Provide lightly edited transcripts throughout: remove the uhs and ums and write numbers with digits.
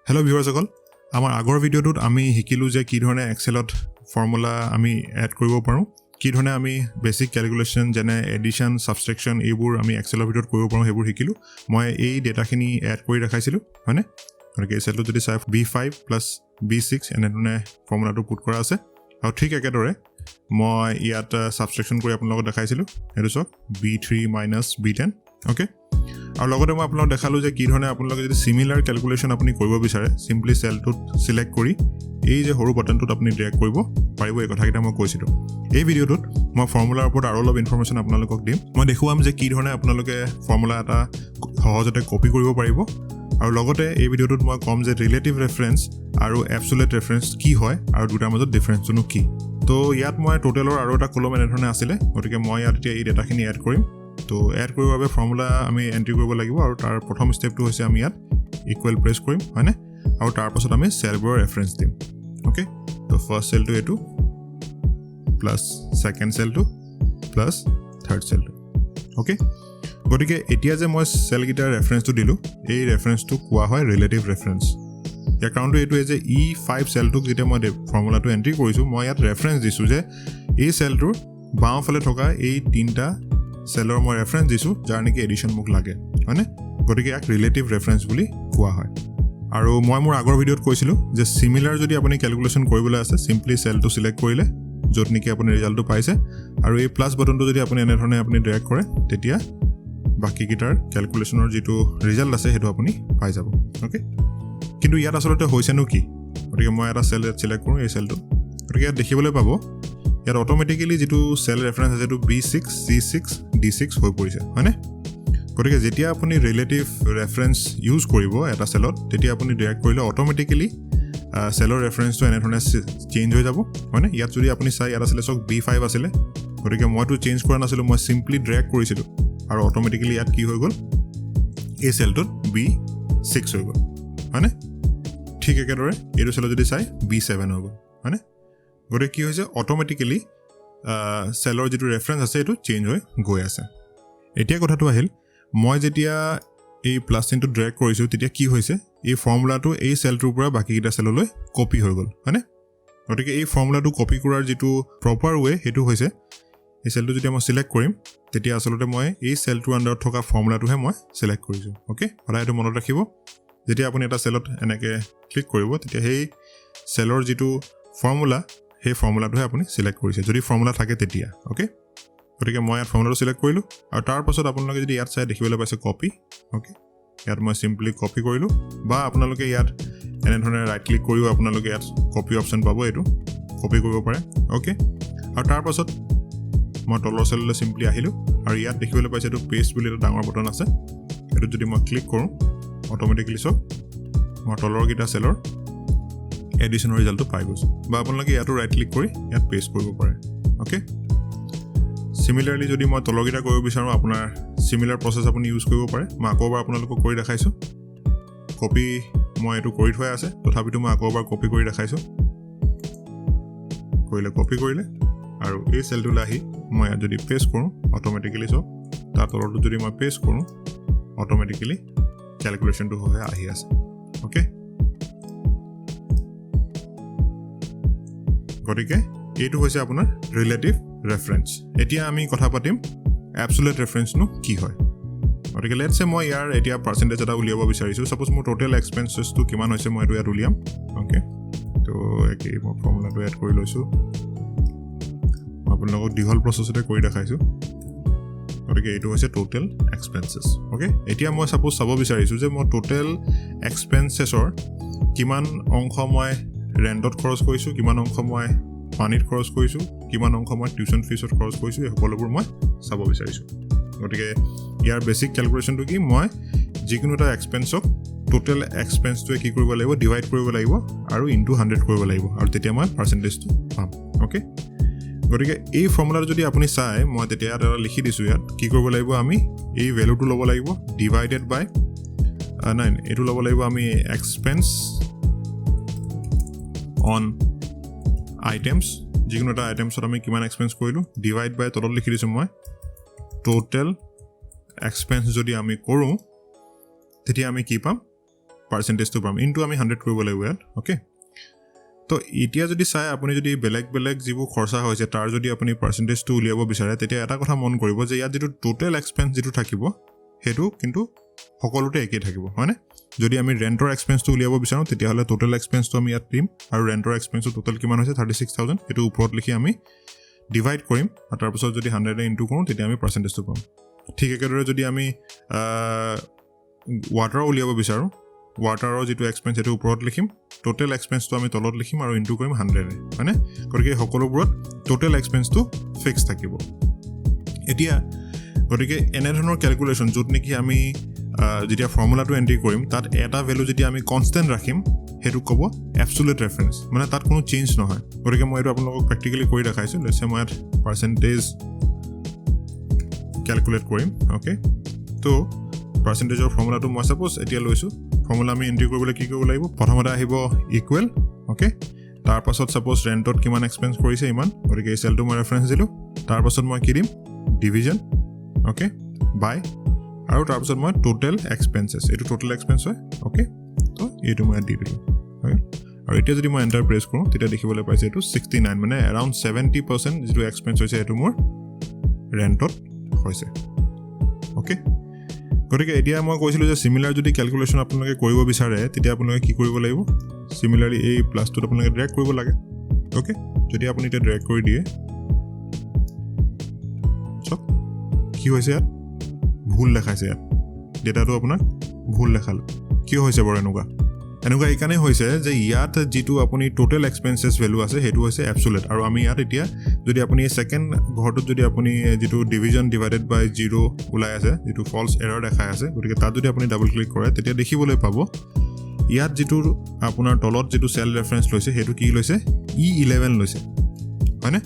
Hello viewers সকল আমাৰ আগৰ ভিডিওটোত আমি শিকিলো যে কি ধৰণে এক্সেলত ফৰ্মুলা আমি এড কৰিব পাৰোঁ কি ধৰণে আমি বেসিক ক্যালকুলেশন যেনে এডিশন সাবট্ৰেকশন এইবোৰ আমি এক্সেলৰ ভিতৰত কৰিব পাৰোঁ সেইবোৰ শিকিলো মই এই ডেটাখিনি এড কৰি ৰাখাইছিলো হয়নে গতিকে এক্সেলটো যদি চাই b5 + b6 এনেধৰণে ফৰ্মুলাটো পুট কৰা আছে আৰু ঠিক একেদৰে মই ইয়াত সাবট্ৰেকশন কৰি আপোনালোকক দেখাইছিলো এটো চক b3 - b10 ওকে আৰু লগতে মই আপোনালোকক দেখালো যে কি ধৰণে আপোনালোকে যদি সিমিলাৰ ক্যালকুলেশন আপুনি কৰিব বিচাৰে সিম্পলি সেলটোত সিলেক্ট কৰি এই যে হৰু বাটনটোত আপুনি ড্ৰেগ কৰিব পাৰিব এই কথাকেইটা মই কৈছিলো এই ভিডিওটোত মই ফৰ্মুলাৰ ওপৰত আৰু অলপ ইনফৰমেশন আপোনালোকক দিম মই দেখুৱাম যে কি ধৰণে আপোনালোকে ফৰ্মুলা এটা সহজতে কপি কৰিব পাৰিব আৰু লগতে এই ভিডিওটোত মই কম যে ৰিলেটিভ ৰেফাৰেন্স আৰু এবসলিউট ৰেফাৰেন্স কি হয় আৰু দুটাৰ মাজত ডিফাৰেন্সটো কি তো ইয়াত মই টোটেলৰ আৰু এটা কলম এনেধৰণে আছিল গতিকে মই ইয়াত এতিয়া এই ডেটাখিনি এড কৰিম তো এড কৰিবৰ বাবে ফৰ্মুলা আমি এন্ট্ৰি কৰিব লাগিব আৰু তাৰ প্ৰথম ষ্টেপটো হৈছে আমি ইয়াত ইকুৱেল প্ৰেছ কৰিম হয়নে আৰু তাৰ পাছত আমি সেলবোৰৰ ৰেফাৰেন্স দিম ওকে তো ফাৰ্স্ট সেলটো এটো প্লাস সেকেন্ড সেলটো প্লাস থাৰ্ড সেলটো ওকে গতিকে এতিয়া যে মই সেল গিটাৰ ৰেফাৰেন্সটো দিলো এই ৰেফাৰেন্সটো কোৱা হয় ৰিলেটিভ ৰেফাৰেন্স ইয়াৰ কাৰণটো এটো যে E5 সেলটোক যেতিয়া মই ফৰ্মুলাটো এন্ট্ৰি কৰিছো মই ইয়াত ৰেফাৰেন্স দিছো যে এই সেলটোৰ বাওঁফালে থকা এই তিনটা সেলৰ মই ৰেফাৰেন্স দিছো যাৰ নেকি এডিশন মোক লাগে হয়নে গতিকে ইয়াক ৰিলেটিভ ৰেফাৰেন্স বুলি কোৱা হয় আৰু মই মোৰ আগৰ ভিডিওত কৈছিলো যে সিমিলাৰ যদি আপুনি ক্যালকুলেশন কৰিবলৈ আছে সিম্পলি সেলটো সিলেক্ট কৰিলে য'ত নেকি আপুনি ৰিজাল্টটো পাইছে আৰু এই প্লাস বাটনটো যদি আপুনি এনেধৰণে আপুনি ড্ৰেগ কৰে তেতিয়া বাকি গিটাৰ ক্যালকুলেশনৰ যেটো ৰিজাল্ট আছে হেতু আপুনি পাই যাব ওকে কিন্তু ইয়াত আসলতে হৈছেনো কি গতিকে মই এটা সেল সিলেক্ট কৰো এই সেলটো গতিকে ইয়াত দেখিবলৈ পাব ইয়াত অটোমেটিক্যালি যেটো সেল ৰেফাৰেন্স আছে যেটো B6 C6 D6 হৈ পৰিছে হয়নে গতিকে যেতিয়া আপুনি ৰিলেটিভ ৰেফাৰেন্স ইউজ কৰিব এটা সেলত তেতিয়া আপুনি ড্ৰেগ কৰিলে অটোমেটিক্যালি সেলৰ ৰেফাৰেন্সটো এনেধৰণে চেঞ্জ হৈ যাব হয়নে ইয়াত যদি আপুনি চাই ইয়াত আছিল সক B5 আছিল গতিকে মইটো চেঞ্জ কৰা নাছিলো মই সিম্পলি ড্ৰেগ কৰিছিলো আৰু অটোমেটিক্যালি ইয়াত কি হৈ গল এই সেলটোত B6 হৈ গল হয়নে ঠিক একেদৰে এইটো সেলত যদি চাই B7 হৈ গল হয়নে গতিকে কি হৈছে অটোমেটিক্যালি সেলৰ যেটো ৰেফাৰেন্স আছে এটো চেঞ্জ হৈ গৈ আছে এতিয়া কথাটো আহিল মই যেতিয়া এই প্লাস চিনটো ড্ৰেগ কৰিছো তেতিয়া কি হৈছে এই ফৰ্মুলাটো এই সেলটোৰ পৰা বাকি কিটা সেললৈ কপি হৈ গল হয়নে গতিকে এই ফৰ্মুলাটো কপি কৰাৰ যেটো প্ৰপাৰ ওয়ে হেতু হৈছে এই সেলটো যেতিয়া মই সিলেক্ট কৰিম তেতিয়া আসলতে মই এই সেলটোৰ আন্ডাৰত থকা ফৰ্মুলাটোহে মই সিলেক্ট কৰিছো ওকে সদায় এটো মনত ৰাখিব যেতিয়া আপুনি এটা সেলত এনেকে ক্লিক কৰিব তেতিয়া সেই সেলৰ যেটো ফৰ্মুলা সেই ফৰ্মুলাটোহে আপুনি সিলেক্ট কৰিছে যদি ফৰ্মুলা থাকে তেতিয়া ওকে গতিকে মই ইয়াত ফৰ্মুলাটো সিলেক্ট কৰিলো আৰু তাৰ পাছত আপোনালোকে যদি ইয়াত চাই দেখিবলৈ পাইছে কপি ওকে ইয়াত মই সিম্পলি কপি কৰিলো বা আপোনালোকে ইয়াত এনেধৰণে ৰাইট ক্লিক কৰিও আপোনালোকে ইয়াত কপি অপচন পাব এটো কপি কৰিব পাৰে ওকে আৰু তাৰ পাছত মই তলৰ সেললৈ সিম্পলি আহিলো আৰু ইয়াত দেখিবলৈ পাইছে এটো পেষ্ট বুলি এটা ডাঙৰ বটন আছে এটো যদি মই ক্লিক কৰো অটোমেটিক্যালি সব মই তলৰ গিটা সেলৰ এডিশনৰ ৰিজাল্টটো পাই গৈছো বা আপোনালোকে ইয়াতো ৰাইট ক্লিক কৰি ইয়াত পেষ্ট কৰিব পাৰে ওকে সিমিলাৰলি যদি মই তলগিটা কৰিব বিচাৰো আপোনাৰ সিমিলাৰ প্ৰসেস আপুনি ইউজ কৰিব পাৰে মই আকৌবাৰ আপোনালোকক কৰি দেখাইছো কপি মই এটো কৰি থোৱা আছে তথাপিতো মই আকৌবাৰ কপি কৰি দেখাইছো কপি কৰিলে আৰু এই সেলটোলৈ আহি মই যদি পেষ্ট কৰো অটোমেটিক্যালি সব তাৰ তলটো যদি মই পেষ্ট কৰো অটোমেটিক্যালি ক্যালকুলেশনটো হৈ আহি আছে ওকে গতিকে এইটো হৈছে আপোনাৰ ৰিলেটিভ ৰেফাৰেন্স এতিয়া আমি কথা পাতিম এবসলিউট ৰেফাৰেন্স নো কি হয় গতিকে লেটস সে মই ইয়াৰ এতিয়া পাৰ্সেন্টেজ এটা উলিয়াব বিচাৰিছো সপোজ মোৰ টোটাল এক্সপেন্সেস টো কিমান হৈছে মই এটো ইয়াত উলিয়াম ওকে তো একে মই ফৰ্মুলাটো এড কৰি লৈছো আপোনালোকক দীঘল প্ৰসেসতে কৰি দেখাইছো গতিকে এইটো হৈছে টোটাল এক্সপেন্সেস ওকে এতিয়া মই সপোজ চাব বিচাৰিছো যে মই টোটাল এক্সপেন্সেছৰ কিমান অংশ মই ৰেন্টত খৰচ কৰিছো কিমান অংশ মই পানীত খৰচ কৰিছো কিমান অংশ মই টিউশন ফিছত খৰচ কৰিছো এই সকলোবোৰ মই চাব বিচাৰিছো গতিকে ইয়াৰ বেসিক ক্যালকুলেশনটো কি মই যিকোনো এটা এক্সপেন্সক টোটাল এক্সপেন্সটোৱে কি কৰিব লাগিব ডিভাইড কৰিব লাগিব আৰু ইনটু 100 কৰিব লাগিব আৰু তেতিয়া মই পাৰ্সেন্টেজটো পাম ওকে গতিকে এই ফৰ্মুলাটো যদি আপুনি চাই মই তেতিয়া এটা লিখি দিছো ইয়াত কি কৰিব লাগিব আমি এই ভ্যালুটো ল'ব লাগিব ডিভাইডেড বাই 9 এটো ল'ব লাগিব আমি এক্সপেন্স অন আইটেমস যিকোনো এটা আইটেমছত আমি কিমান এক্সপেন্স কৰিলো ডিভাইড বাই তলত লিখি দিছো মই টোটাল এক্সপেন্স যদি আমি কৰো তেতিয়া আমি কি পাম পাৰ্চেণ্টেজটো পাম ইনটু আমি 100 কৰিব লাগিব ইয়াত অ'কে তো এতিয়া যদি চাই আপুনি যদি বেলেগ বেলেগ যিবোৰ খৰচা হৈছে তাৰ যদি আপুনি পাৰ্চেণ্টেজটো উলিয়াব বিচাৰে তেতিয়া এটা কথা মন কৰিব যে ইয়াত যিটো টোটেল এক্সপেন্স যিটো থাকিব সেইটো কিন্তু সকলোতে একেই থাকিব হয়নে যদি আমি ৰেন্টৰ এক্সপেন্সটো উলিয়াব বিচাৰো তেতিয়াহ'লে টোটেল এক্সপেন্সটো আমি ইয়াত দিম আৰু ৰেন্টৰ এক্সপেন্সটো টোটেল কিমান হৈছে 36000 সেইটো ওপৰত লিখি আমি ডিভাইড কৰিম আৰু তাৰপিছত যদি 100 এ ইনটু কৰোঁ তেতিয়া আমি পাৰ্চেণ্টেজটো পাম ঠিক একেদৰে যদি আমি ৱাটাৰ উলিয়াব বিচাৰোঁ ৱাটাৰৰ যিটো এক্সপেন্স সেইটো ওপৰত লিখিম টোটেল এক্সপেন্সটো আমি তলত লিখিম আৰু ইনটু কৰিম 100 হয়নে গতিকে সকলোবোৰত টোটেল এক্সপেন্সটো ফিক্স থাকিব এতিয়া গতিকে এনেধৰণৰ কেলকুলেশ্যন য'ত নেকি আমি যেতিয়া ফৰ্মুলাটো এণ্ট্ৰি কৰিম তাত এটা ভেলু যেতিয়া আমি কনষ্টেণ্ট ৰাখিম সেইটো ক'ব এবছলুট ৰেফাৰেঞ্চ মানে তাত কোনো চেঞ্জ নহয় গতিকে মই এইটো আপোনালোকক প্ৰেক্টিকেলি কৰি দেখাইছোঁ লেটছে মই ইয়াত পাৰ্চেণ্টেজ কেলকুলেট কৰিম অ'কে তো পাৰ্চেণ্টেজৰ ফৰ্মুলাটো মই ছাপ'জ এতিয়া লৈছোঁ ফৰ্মুলা আমি এণ্ট্ৰি কৰিবলৈ কি কৰিব লাগিব প্ৰথমতে আহিব ইকুৱেল অ'কে তাৰপাছত ছাপ'জ ৰেণ্টত কিমান এক্সপেন্স কৰিছে ইমান গতিকে এই চেলটো মই ৰেফাৰেঞ্চ দিলোঁ তাৰপাছত মই কি দিম ডিভিজন অ'কে বাই আৰু তাৰপিছত মই টোটেল এক্সপেন্সেছ এইটো টোটেল এক্সপেন্স হয় অ'কে তো এইটো মই দি দিলোঁ হয় আৰু এতিয়া যদি মই এণ্টাৰ প্ৰেছ কৰোঁ তেতিয়া দেখিবলৈ পাইছে এইটো 69 মানে এৰাউণ্ড 70% যিটো এক্সপেন্স হৈছে সেইটো মোৰ ৰেণ্টত হৈছে অ'কে গতিকে এতিয়া মই কৈছিলোঁ যে চিমিলাৰ যদি কেলকুলেশ্যন আপোনালোকে কৰিব বিচাৰে তেতিয়া আপোনালোকে কি কৰিব লাগিব চিমিলাৰলি এই প্লাছটোত আপোনালোকে ড্ৰেগ কৰিব লাগে অ'কে যদি আপুনি এতিয়া ড্ৰেগ কৰি দিয়ে চব কি হৈছে ইয়াত ভুল দেখাইছে ইয়াত ডেটাটো আপোনাক ভুল দেখালে কি হৈছে বাৰু এনেকুৱা এইকাৰণে হৈছে যে ইয়াত যিটো আপুনি টোটেল এক্সপেন্সেছ ভেলু আছে সেইটো হৈছে এবছলুট আৰু আমি ইয়াত এতিয়া যদি আপুনি এই ছেকেণ্ড ঘৰটোত যদি আপুনি যিটো ডিভিজন ডিভাইডেড বাই 0 ওলাই আছে যিটো ফল্ছ এৰৰ দেখাই আছে গতিকে তাত যদি আপুনি ডাবল ক্লিক কৰে তেতিয়া দেখিবলৈ পাব ইয়াত যিটো আপোনাৰ তলত যিটো চেল ৰেফাৰেঞ্চ লৈছে সেইটো কি লৈছে E11 লৈছে হয়নে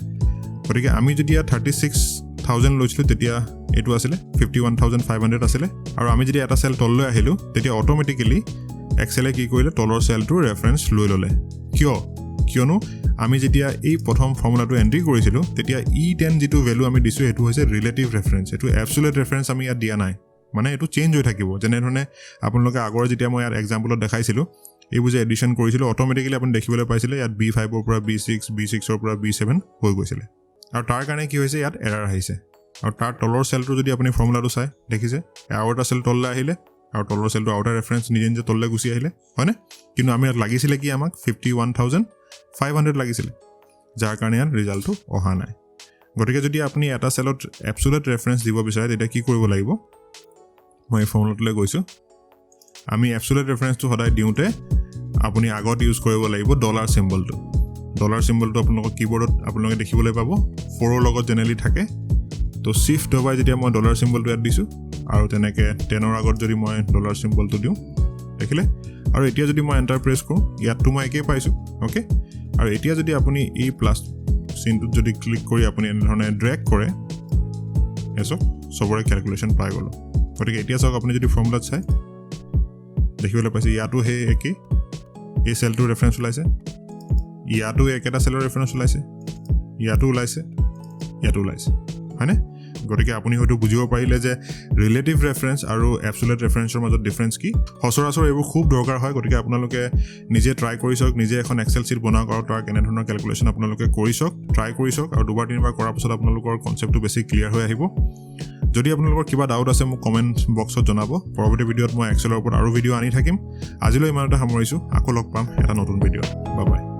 গতিকে আমি যদি ইয়াত 36,000 লৈছিলোঁ তেতিয়া এইটো আছিলে 51,500 আছিলে আৰু আমি যদি এটা চেল তললৈ আহিলোঁ তেতিয়া অট'মেটিকেলি এক্সেলে কি কৰিলে তলৰ চেলটোৰ ৰেফাৰেঞ্চ লৈ ল'লে কিয়নো আমি যেতিয়া এই প্ৰথম ফৰ্মুলাটো এণ্ট্ৰি কৰিছিলোঁ তেতিয়া E10 যিটো ভেলু আমি দিছোঁ সেইটো হৈছে ৰিলেটিভ ৰেফাৰেঞ্চ এইটো এবছলুট ৰেফাৰেঞ্চ আমি ইয়াত দিয়া নাই মানে এইটো চেঞ্জ হৈ থাকিব যেনেধৰণে আপোনালোকে আগৰ যেতিয়া মই ইয়াত এক্সাম্পলত দেখাইছিলোঁ এইবোৰ যে এডিশ্যন কৰিছিলোঁ অট'মেটিকেলি আপুনি দেখিবলৈ পাইছিলে ইয়াত B5ৰ পৰা B6 B6ৰ পৰা B7 হৈ গৈছিলে আৰু তাৰ কাৰণে কি হৈছে ইয়াত এৰাৰ আহিছে আৰু তাৰ তলৰ চেলটো যদি আপুনি ফৰ্মুলাটো চাই দেখিছে আৰু এটা চেল তললৈ আহিলে আৰু তলৰ চেলটো আউটাৰ ৰেফাৰেঞ্চ নিজে নিজে তললৈ গুচি আহিলে হয়নে কিন্তু আমি ইয়াত লাগিছিলে কি আমাক 51,500 লাগিছিলে যাৰ কাৰণে ইয়াত ৰিজাল্টটো অহা নাই গতিকে যদি আপুনি এটা চেলত এবছলুট ৰেফাৰেঞ্চ দিব বিচাৰে তেতিয়া কি কৰিব লাগিব মই এই ফৰ্মুলাটোলৈ গৈছোঁ আমি এবছলুট ৰেফাৰেঞ্চটো সদায় দিওঁতে আপুনি আগত ইউজ কৰিব লাগিব ডলাৰ চিম্বলটো আপোনালোকৰ কীবৰ্ডত আপোনালোকে দেখিবলৈ পাব 4ৰ লগত জেনেৰেলি থাকে তো শিফ্ট দবাই যেতিয়া মই ডলাৰ চিম্বলটো ইয়াত দিছোঁ আৰু তেনেকৈ 10ৰ আগত যদি মই ডলাৰ চিম্বলটো দিওঁ দেখিলে আৰু এতিয়া যদি মই এণ্টাৰ প্ৰেছ কৰোঁ ইয়াততো মই একেই পাইছোঁ অ'কে আৰু এতিয়া যদি আপুনি এই প্লাছ চিনটোত যদি ক্লিক কৰি আপুনি এনেধৰণে ড্ৰেগ কৰে চাওক চবৰে কেলকুলেশ্যন পাই গ'লোঁ গতিকে এতিয়া চাওক আপুনি যদি ফৰ্মুলাত চাই দেখিবলৈ পাইছে ইয়াতো সেই একেই এই চেলটোৰ ৰেফাৰেঞ্চ ওলাইছে ইয়াতো একেটা চেলৰ ৰেফাৰেঞ্চ ওলাইছে ইয়াতো ওলাইছে হয়নে গতিকে আপুনি হয়তো বুজিব পাৰিলে যে ৰিলেটিভ ৰেফাৰেঞ্চ আৰু এবছলুট ৰেফাৰেঞ্চৰ মাজত ডিফাৰেঞ্চ কি সচৰাচৰ এইবোৰ খুব দৰকাৰ হয় গতিকে আপোনালোকে নিজে ট্ৰাই কৰি চাওক নিজে এখন এক্সেল শ্বীট বনাওক আৰু তাৰ কেনেধৰণৰ কেলকুলেশ্যন আপোনালোকে ট্ৰাই কৰি চাওক আৰু 2-3বাৰ কৰাৰ পিছত আপোনালোকৰ কনচেপ্টটো বেছি ক্লিয়াৰ হৈ আহিব যদি আপোনালোকৰ কিবা ডাউট আছে মোক কমেণ্ট বক্সত জনাব পৰৱৰ্তী ভিডিঅ'ত মই এক্সেলৰ ওপৰত আৰু ভিডিঅ' আনি থাকিম আজিলৈ ইমানতে সামৰিছোঁ আকৌ লগ পাম এটা নতুন ভিডিঅ'ত বাই